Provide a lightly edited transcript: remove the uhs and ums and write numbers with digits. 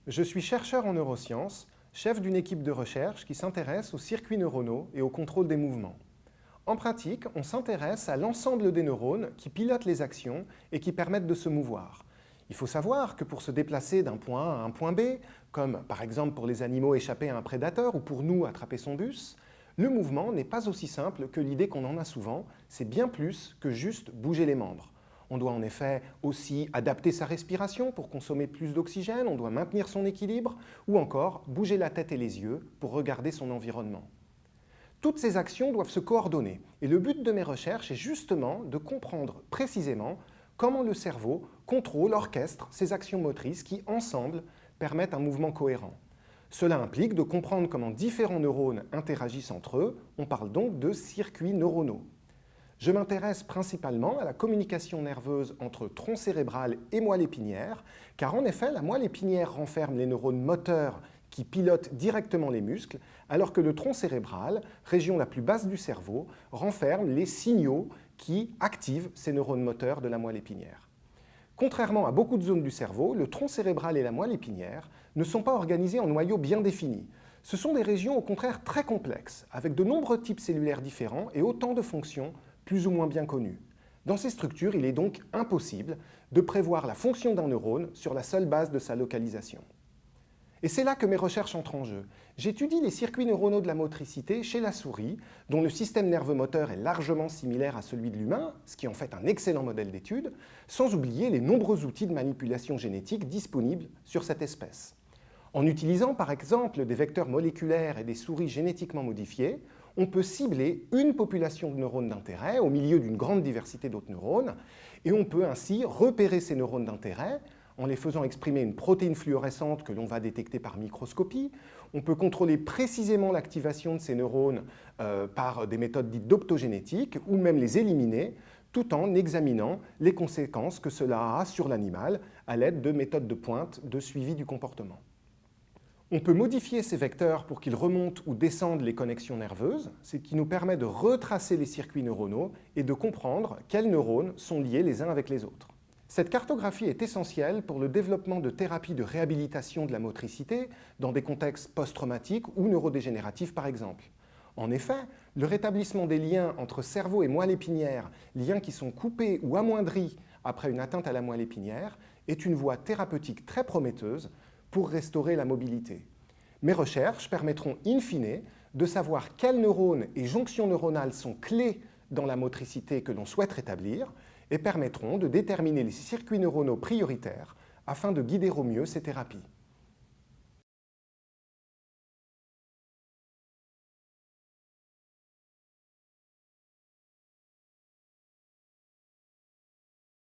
Je suis chercheur en neurosciences, chef d'une équipe de recherche qui s'intéresse aux circuits neuronaux et au contrôle des mouvements. En pratique, on s'intéresse à l'ensemble des neurones qui pilotent les actions et qui permettent de se mouvoir. Il faut savoir que pour se déplacer d'un point A à un point B, comme par exemple pour les animaux échapper à un prédateur ou pour nous attraper son bus, le mouvement n'est pas aussi simple que l'idée qu'on en a souvent, c'est bien plus que juste bouger les membres. On doit en effet aussi adapter sa respiration pour consommer plus d'oxygène, on doit maintenir son équilibre, ou encore bouger la tête et les yeux pour regarder son environnement. Toutes ces actions doivent se coordonner, et le but de mes recherches est justement de comprendre précisément comment le cerveau contrôle, orchestre ces actions motrices qui, ensemble, permettent un mouvement cohérent. Cela implique de comprendre comment différents neurones interagissent entre eux, on parle donc de circuits neuronaux. Je m'intéresse principalement à la communication nerveuse entre tronc cérébral et moelle épinière, car en effet, la moelle épinière renferme les neurones moteurs qui pilotent directement les muscles, alors que le tronc cérébral, région la plus basse du cerveau, renferme les signaux qui activent ces neurones moteurs de la moelle épinière. Contrairement à beaucoup de zones du cerveau, le tronc cérébral et la moelle épinière ne sont pas organisés en noyaux bien définis. Ce sont des régions au contraire très complexes, avec de nombreux types cellulaires différents et autant de fonctions plus ou moins bien connues. Dans ces structures, il est donc impossible de prévoir la fonction d'un neurone sur la seule base de sa localisation. Et c'est là que mes recherches entrent en jeu. J'étudie les circuits neuronaux de la motricité chez la souris, dont le système nerveux moteur est largement similaire à celui de l'humain, ce qui en fait un excellent modèle d'étude, sans oublier les nombreux outils de manipulation génétique disponibles sur cette espèce. En utilisant par exemple des vecteurs moléculaires et des souris génétiquement modifiées, on peut cibler une population de neurones d'intérêt au milieu d'une grande diversité d'autres neurones, et on peut ainsi repérer ces neurones d'intérêt en les faisant exprimer une protéine fluorescente que l'on va détecter par microscopie. On peut contrôler précisément l'activation de ces neurones par des méthodes dites d'optogénétique, ou même les éliminer, tout en examinant les conséquences que cela a sur l'animal à l'aide de méthodes de pointe de suivi du comportement. On peut modifier ces vecteurs pour qu'ils remontent ou descendent les connexions nerveuses, ce qui nous permet de retracer les circuits neuronaux et de comprendre quels neurones sont liés les uns avec les autres. Cette cartographie est essentielle pour le développement de thérapies de réhabilitation de la motricité dans des contextes post-traumatiques ou neurodégénératifs par exemple. En effet, le rétablissement des liens entre cerveau et moelle épinière, liens qui sont coupés ou amoindris après une atteinte à la moelle épinière, est une voie thérapeutique très prometteuse pour restaurer la mobilité. Mes recherches permettront in fine de savoir quels neurones et jonctions neuronales sont clés dans la motricité que l'on souhaite rétablir et permettront de déterminer les circuits neuronaux prioritaires afin de guider au mieux ces thérapies.